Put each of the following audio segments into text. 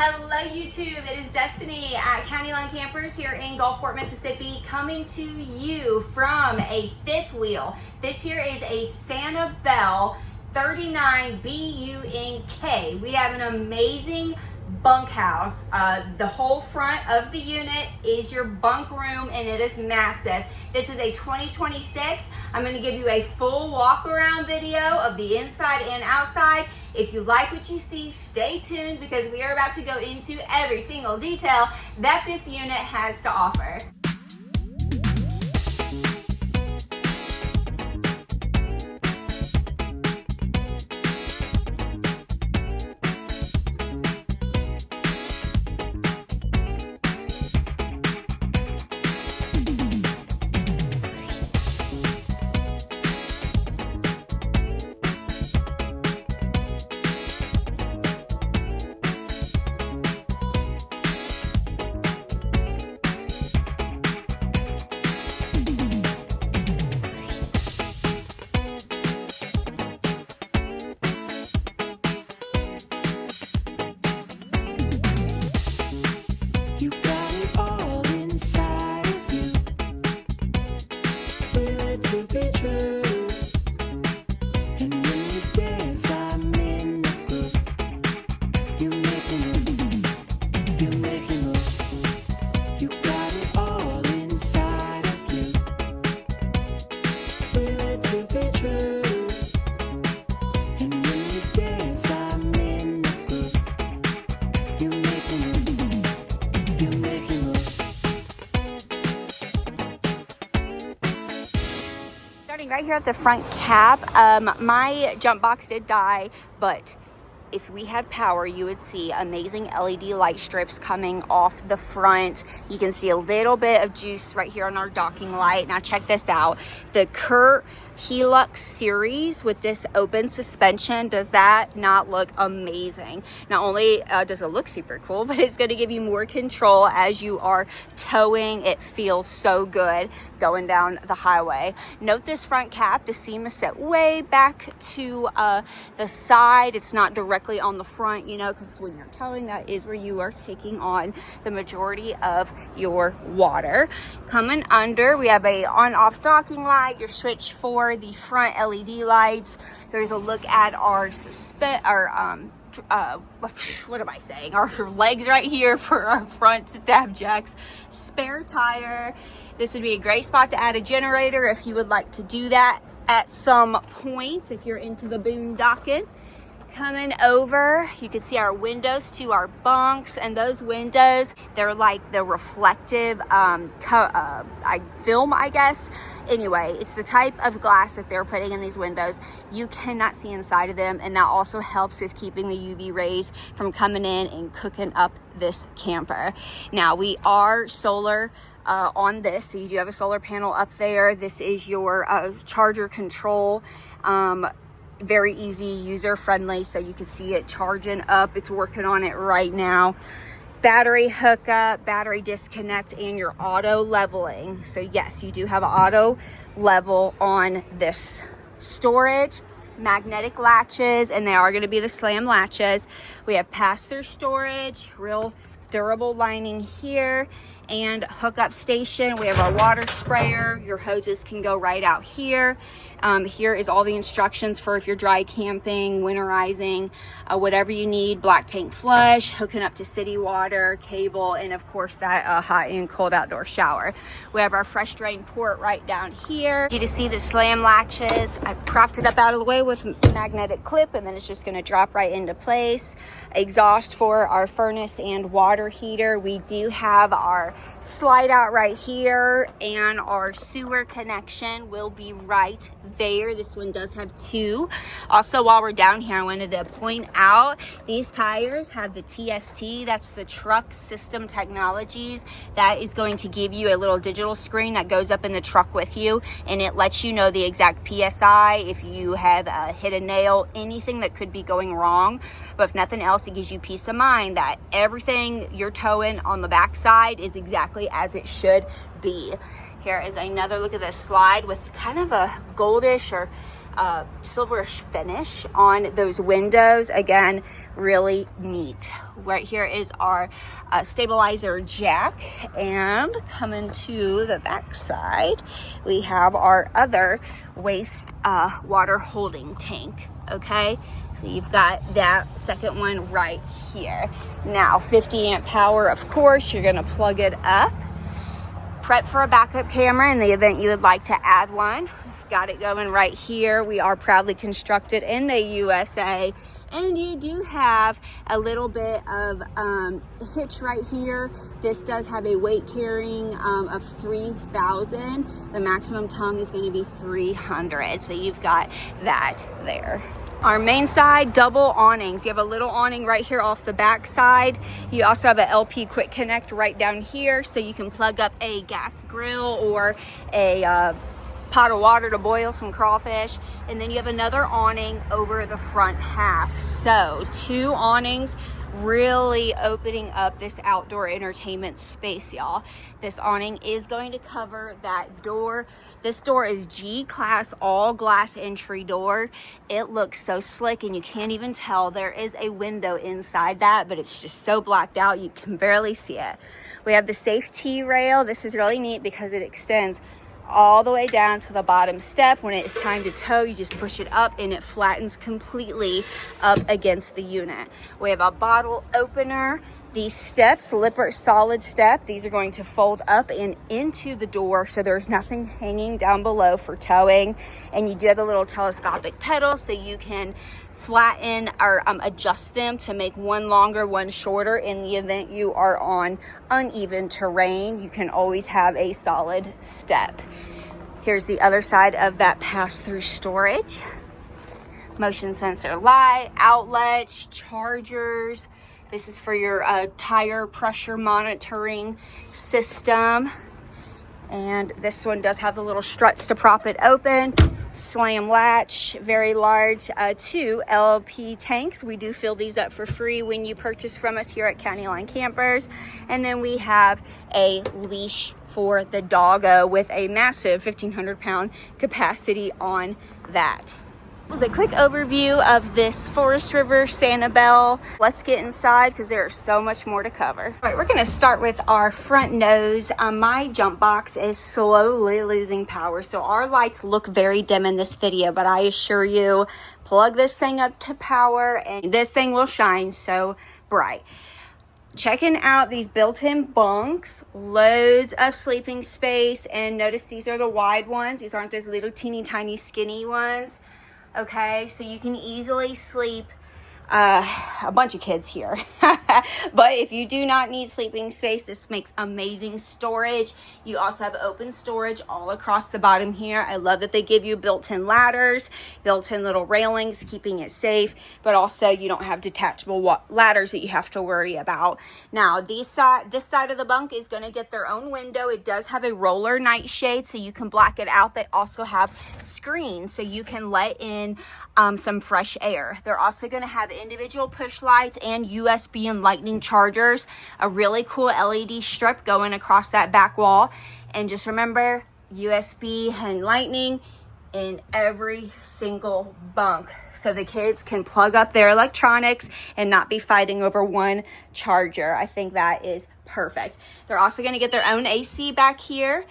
Hello YouTube, it is Destiny at County Line Campers here in Gulfport, Mississippi, coming to you from a fifth wheel. This here is a Sanibel 39 BUNK. We have an amazing bunkhouse. The whole front of the unit is your bunk room and it is massive. This is a 2026. I'm going to give you a full walk around video of the inside and outside. If you like what you see, stay tuned because we are about to go into every single detail that this unit has to offer. Right here at the front cap, my jump box did die, but if we had power, you would see amazing LED light strips coming off the front. You can see a little bit of juice right here on our docking light. Now check this out. The Kurt Helux series with this open suspension, does that not look amazing? Not only does it look super cool, but it's going to give you more control as you are towing. It feels so good going down the highway. Note this front cap, the seam is set way back to the side. It's not directly on the front, you know, because when you're towing, that is where you are taking on the majority of your water. Coming under, we have a on-off docking light, your switch for the front LED lights. There's a look at our our legs right here for our front stab jacks. Spare tire. This would be a great spot to add a generator if you would like to do that at some point, if you're into the boondocking. Coming over, you can see our windows to our bunks, and those windows, they're like the reflective film, I guess. Anyway, it's the type of glass that they're putting in these windows. You cannot see inside of them, and that also helps with keeping the UV rays from coming in and cooking up this camper. Now, we are solar on this, so you do have a solar panel up there. This is your charger control. Very easy, user friendly, so you can see it charging up. It's working on it right now. Battery hookup, battery disconnect, and your auto leveling. So yes, you do have auto level on this. Storage, magnetic latches, and they are going to be the slam latches. We have pass-through storage, real durable lining here, and hookup station. We have our water sprayer. Your hoses can go right out here. Here is all the instructions for if you're dry camping, winterizing, whatever you need. Black tank flush, hooking up to city water, cable, and of course that hot and cold outdoor shower. We have our fresh drain port right down here. You to see the slam latches. I propped it up out of the way with a magnetic clip, and then it's just going to drop right into place. Exhaust for our furnace and water heater. We do have our slide out right here, and our sewer connection will be right there. This one does have two. Also, while we're down here, I wanted to point out these tires have the TST, that's the Truck System Technologies. That is going to give you a little digital screen that goes up in the truck with you, and it lets you know the exact PSI, if you have hit a nail, anything that could be going wrong. But if nothing else, it gives you peace of mind that everything you're towing on the backside is exactly as it should be. Here is another look at the slide with kind of a goldish or silverish finish on those windows. Again, really neat. Right here is our stabilizer jack, and coming to the back side, we have our other waste water holding tank. Okay, so you've got that second one right here. Now 50 amp power, of course, you're gonna plug it up. Prep for a backup camera in the event you would like to add one. Got it going right here. We are proudly constructed in the USA, and you do have a little bit of hitch right here. This does have a weight carrying of 3,000. The maximum tongue is going to be 300, so you've got that there. Our main side, double awnings. You have a little awning right here off the back side. You also have a LP quick connect right down here, so you can plug up a gas grill or a pot of water to boil some crawfish. And then you have another awning over the front half. So 2 awnings, really opening up this outdoor entertainment space, y'all. This awning is going to cover that door. This door is G-class all glass entry door. It looks so slick, and you can't even tell there is a window inside that, but it's just so blacked out you can barely see it. We have the safety rail. This is really neat because it extends all the way down to the bottom step. When it's time to tow, you just push it up and it flattens completely up against the unit. We have a bottle opener. These steps, Lippert solid step, these are going to fold up and into the door, so there's nothing hanging down below for towing. And you do have a little telescopic pedal, so you can flatten or adjust them to make one longer, one shorter. In the event you are on uneven terrain, you can always have a solid step. Here's the other side of that pass-through storage. Motion sensor light, outlets, chargers. This is for your tire pressure monitoring system. And this one does have the little struts to prop it open. Slam latch, very large, 2 LP tanks. We do fill these up for free when you purchase from us here at County Line Campers. And then we have a leash for the doggo with a massive 1,500 pound capacity on that. Was a quick overview of this Forest River Sanibel. Let's get inside because there is so much more to cover. All right, we're going to start with our front nose. My jump box is slowly losing power, so our lights look very dim in this video, but I assure you, plug this thing up to power and this thing will shine so bright. Checking out these built-in bunks, loads of sleeping space, and notice these are the wide ones. These aren't those little teeny tiny skinny ones. Okay, so you can easily sleep a bunch of kids here. But if you do not need sleeping space, this makes amazing storage. You also have open storage all across the bottom here. I love that they give you built-in ladders, built-in little railings, keeping it safe, but also you don't have detachable ladders that you have to worry about. Now, this side of the bunk is going to get their own window. It does have a roller nightshade, so you can black it out. They also have screens, so you can let in some fresh air. They're also going to have individual push lights and USB and lightning chargers, a really cool LED strip going across that back wall. And just remember, USB and lightning in every single bunk, so the kids can plug up their electronics and not be fighting over one charger. I think that is perfect. They're also going to get their own AC back here.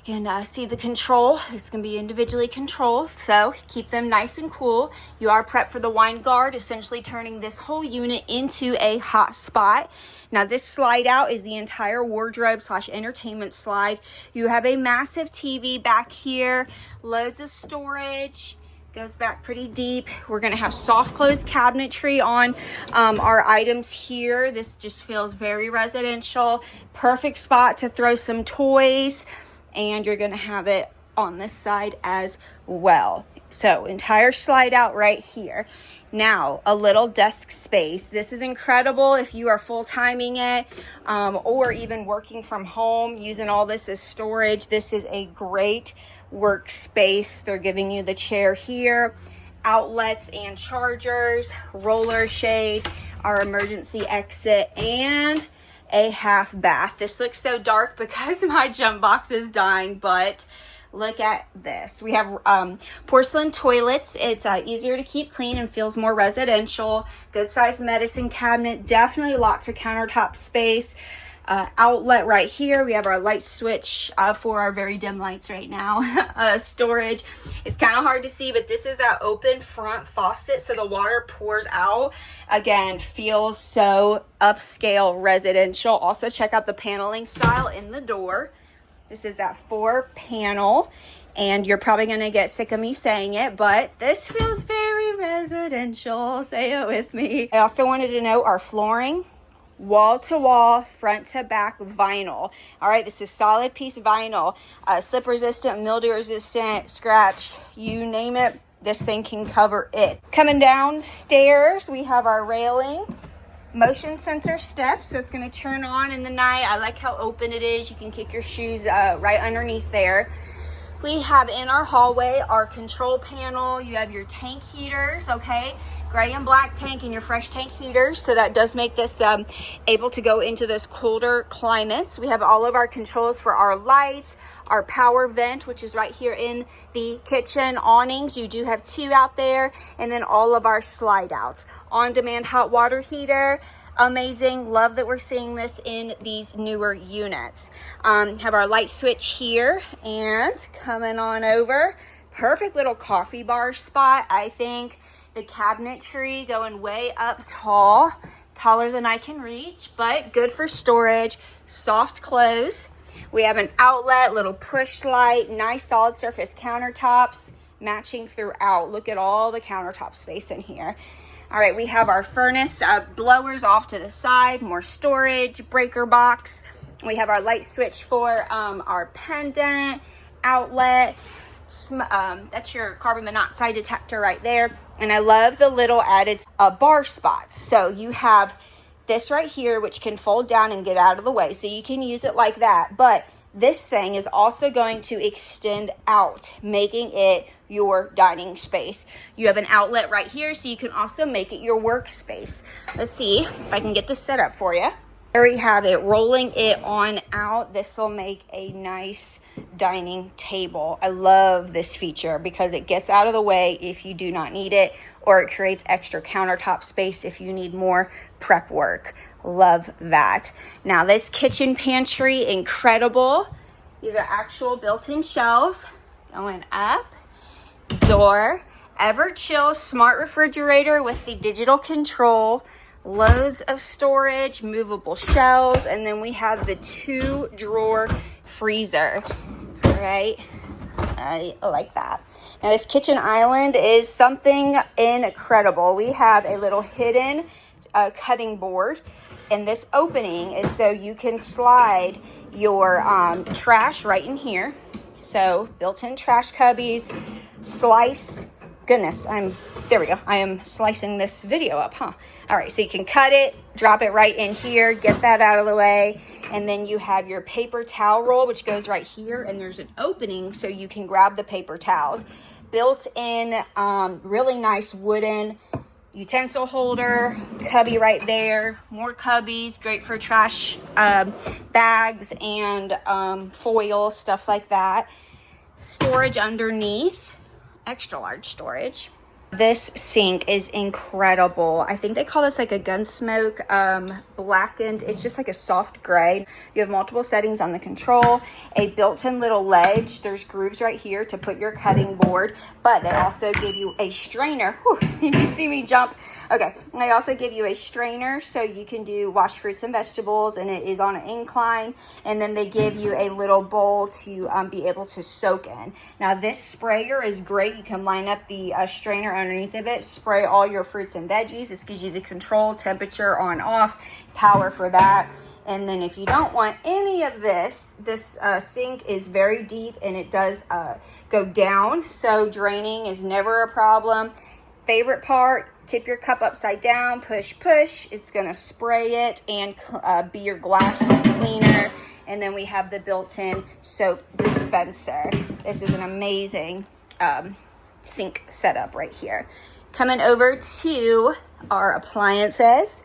You can see the control. It's going to be individually controlled, so keep them nice and cool. You are prepped for the wine guard, essentially turning this whole unit into a hot spot. Now, this slide out is the entire wardrobe / entertainment slide. You have a massive TV back here, loads of storage. Goes back pretty deep. We're going to have soft close cabinetry on our items here. This just feels very residential. Perfect spot to throw some toys. And you're going to have it on this side as well. So entire slide out right here. Now, a little desk space. This is incredible if you are full-timing it or even working from home, using all this as storage. This is a great workspace. They're giving you the chair here, outlets and chargers, roller shade, our emergency exit, and a half bath. This looks so dark because my jump box is dying, but Look at this. We have porcelain toilets. It's easier to keep clean and feels more residential. Good sized medicine cabinet. Definitely lots of countertop space. Outlet right here. We have our light switch for our very dim lights right now. Storage. It's kind of hard to see, but this is our open front faucet, so the water pours out. Again, feels so upscale residential. Also, check out the paneling style in the door. This is that 4-panel, and you're probably going to get sick of me saying it, but this feels very residential. Say it with me. I also wanted to note our flooring. Wall to wall, front to back vinyl. All right, this is solid piece vinyl, slip resistant, mildew resistant, scratch, you name it, this thing can cover it. Coming downstairs, we have our railing, motion sensor steps, so it's going to turn on in the night. I like how open it is. You can kick your shoes right underneath there. We have in our hallway our control panel. You have your tank heaters, okay? Gray and black tank and your fresh tank heaters. So that does make this able to go into this colder climates. We have all of our controls for our lights, our power vent, which is right here in the kitchen. Awnings, you do have 2 out there, and then all of our slide outs. On-demand hot water heater. Amazing. Love that we're seeing this in these newer units. Have our light switch here, and coming on over, perfect little coffee bar spot. I think the cabinetry going way up tall, taller than I can reach, but good for storage. Soft close. We have an outlet, little push light, nice solid surface countertops matching throughout. Look at all the countertop space in here. All right, we have our furnace blowers off to the side, more storage, breaker box. We have our light switch for our pendant, outlet. That's your carbon monoxide detector right there. And I love the little added bar spots. So you have this right here, which can fold down and get out of the way. So you can use it like that. But this thing is also going to extend out, making it your dining space. You have an outlet right here, so you can also make it your workspace. Let's see if I can get this set up for you. There we have it, rolling it on out. This will make a nice dining table. I love this feature because it gets out of the way if you do not need it, or it creates extra countertop space if you need more prep work. Love that. Now this kitchen pantry, incredible. These are actual built-in shelves going up. Door, ever chill smart refrigerator with the digital control. Loads of storage, movable shelves, and then we have the 2-drawer freezer. All right, I like that. Now this kitchen island is something incredible. We have a little hidden cutting board, and this opening is so you can slide your trash right in here. So built-in trash cubbies, slice. Goodness, there we go. I am slicing this video up, huh? All right, so you can cut it, drop it right in here, get that out of the way. And then you have your paper towel roll, which goes right here, and there's an opening so you can grab the paper towels. Built in, really nice wooden utensil holder, cubby right there, more cubbies, great for trash bags and foil, stuff like that. Storage underneath. Extra large storage. This sink is incredible. I think they call this like a Gunsmoke blackened. It's just like a soft gray. You have multiple settings on the control, a built-in little ledge. There's grooves right here to put your cutting board, but they also give you a strainer. Whew, did you see me jump? Okay, and they also give you a strainer so you can wash fruits and vegetables, and it is on an incline. And then they give you a little bowl to be able to soak in. Now this sprayer is great. You can line up the strainer underneath of it, spray all your fruits and veggies. This gives you the control, temperature on, off, power for that. And then if you don't want any of this sink is very deep, and it does go down, so draining is never a problem. Favorite part, tip your cup upside down, push, it's gonna spray it and be your glass cleaner. And then we have the built-in soap dispenser. This is an amazing sink setup right here. Coming over to our appliances.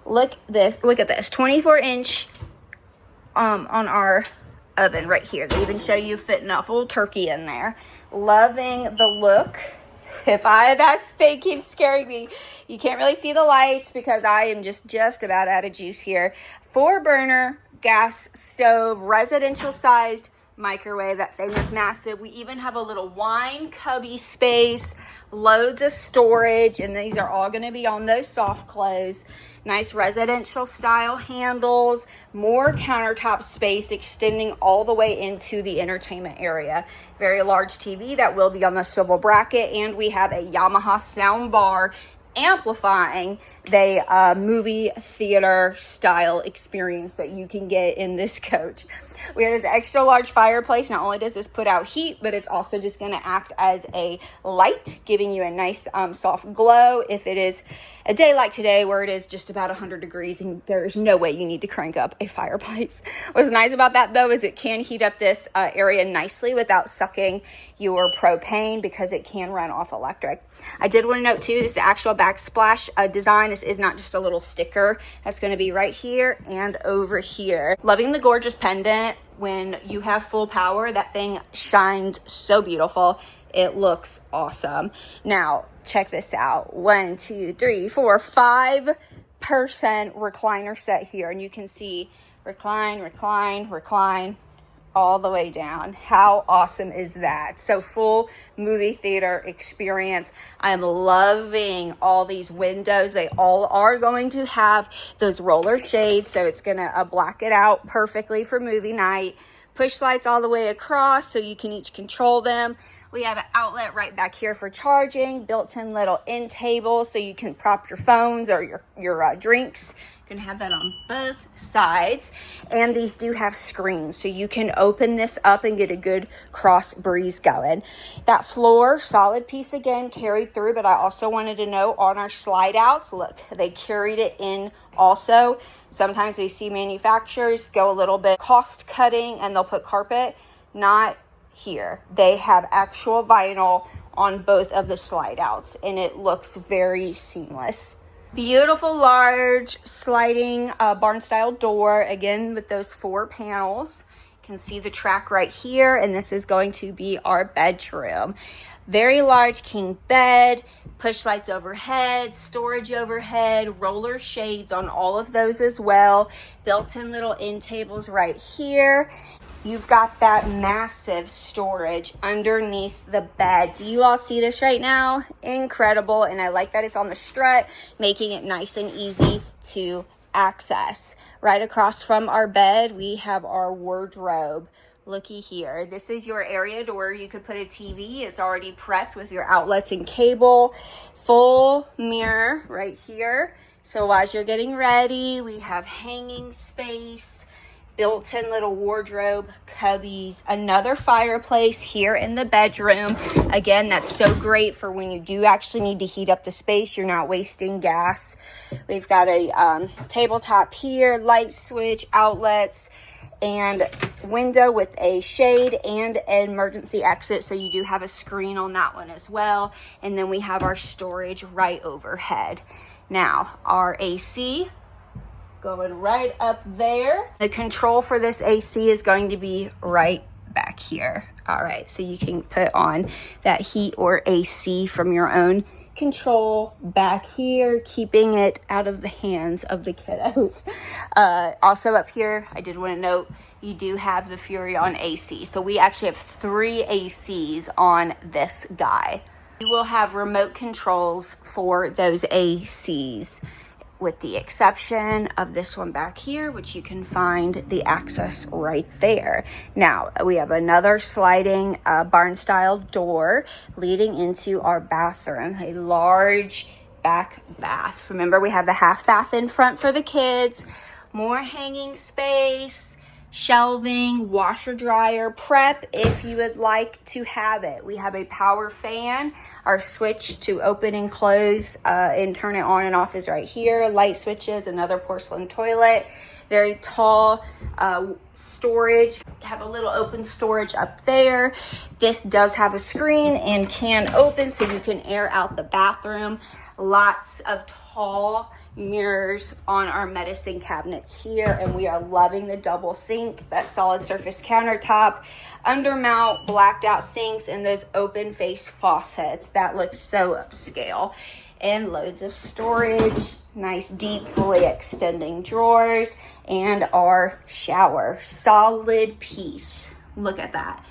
Look at this 24-inch on our oven right here. They even show you fitting a full turkey in there. Loving the look. That thing keeps scaring me. You can't really see the lights because I am just about out of juice here. 4-burner gas stove, residential sized microwave. That thing is massive. We even have a little wine cubby space, loads of storage, and these are all going to be on those soft close. Nice residential style handles, more countertop space extending all the way into the entertainment area. Very large TV that will be on the swivel bracket, and we have a Yamaha sound bar amplifying the movie theater style experience that you can get in this coach. We have this extra large fireplace. Not only does this put out heat, but it's also just going to act as a light, giving you a nice soft glow if it is a day like today where it is just about 100 degrees and there's no way you need to crank up a fireplace. What's nice about that though is it can heat up this area nicely without sucking your propane because it can run off electric. I did want to note too, this is the actual backsplash design. This is not just a little sticker. That's going to be right here and over here. Loving the gorgeous pendant. When you have full power, that thing shines so beautiful. It looks awesome. Now, check this out. 1, 2, 3, 4, 5-person recliner set here. And you can see recline, recline, recline, all the way down. How awesome is that? So full movie theater experience. I'm loving all these windows. They all are going to have those roller shades, so it's gonna black it out perfectly for movie night. Push lights all the way across so you can each control them. We have an outlet right back here for charging, built-in little end table so you can prop your phones or your drinks. You can have that on both sides, and these do have screens so you can open this up and get a good cross breeze going. That floor, solid piece again, carried through, but I also wanted to note on our slide outs, look, they carried it in also. Sometimes we see manufacturers go a little bit cost cutting and they'll put carpet. Not here. They have actual vinyl on both of the slide outs and it looks very seamless. Beautiful large sliding barn style door, again with those 4 panels. You can see the track right here, and this is going to be our bedroom. Very large king bed, push lights overhead, storage overhead, roller shades on all of those as well. Built-in little end tables right here. You've got that massive storage underneath the bed. Do you all see this right now? Incredible. And I like that it's on the strut, making it nice and easy to access. Right across from our bed, we have our wardrobe. Looky here. This is your area to where you could put a TV. It's already prepped with your outlets and cable. Full mirror right here. So as you're getting ready, we have hanging space, built-in little wardrobe, cubbies, another fireplace here in the bedroom. Again, that's so great for when you do actually need to heat up the space. You're not wasting gas. We've got a tabletop here, light switch, outlets, and window with a shade and an emergency exit. So you do have a screen on that one as well. And then we have our storage right overhead. Now, our AC going right up there. The control for this AC is going to be right back here. All right, so you can put on that heat or AC from your own control back here, keeping it out of the hands of the kiddos. Also up here, I did want to note, you do have the Furrion AC. So we actually have 3 ACs on this guy. You will have remote controls for those ACs, with the exception of this one back here, which you can find the access right there. Now, we have another sliding barn style door leading into our bathroom, a large back bath. Remember, we have the half bath in front for the kids, more hanging space, shelving, washer dryer prep if you would like to have it. We have a power fan. Our switch to open and close and turn it on and off is right here. Light switches, another porcelain toilet. Very tall storage. Have a little open storage up there. This does have a screen and can open so you can air out the bathroom. Lots of tall mirrors on our medicine cabinets here, and we are loving the double sink, that solid surface countertop, undermount blacked out sinks, and those open face faucets. That looks so upscale. And loads of storage, nice deep fully extending drawers, and our shower. Solid piece. Look at that.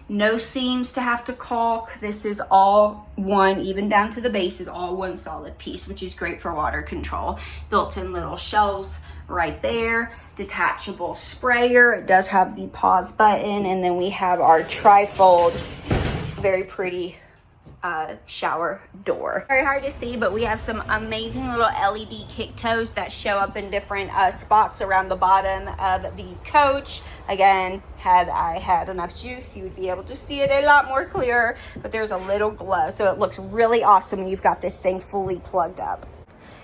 No seams to have to caulk. This is all one, even down to the base, is all one solid piece, which is great for water control. Built-in little shelves right there. Detachable sprayer. It does have the pause button. And then we have our trifold, very pretty shower door. Very hard to see, but we have some amazing little LED kick toes that show up in different spots around the bottom of the coach. Again, had I had enough juice, you would be able to see it a lot more clearer, but there's a little glow, so it looks really awesome when you've got this thing fully plugged up.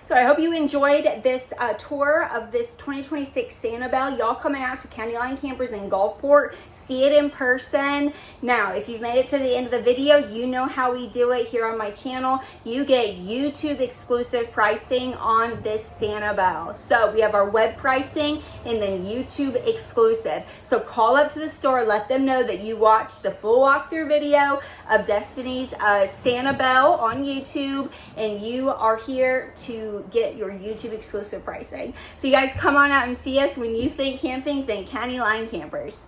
So I hope you enjoyed this tour of this 2026 Sanibel. Y'all coming out to County Line Campers in Gulfport, see it in person. Now, if you've made it to the end of the video, you know how we do it here on my channel. You get YouTube exclusive pricing on this Sanibel. So we have our web pricing and then YouTube exclusive. So call up to the store, let them know that you watched the full walkthrough video of Destiny's Sanibel on YouTube, and you are here to get your YouTube exclusive pricing. So you guys come on out and see us. When you think camping, think County Line Campers.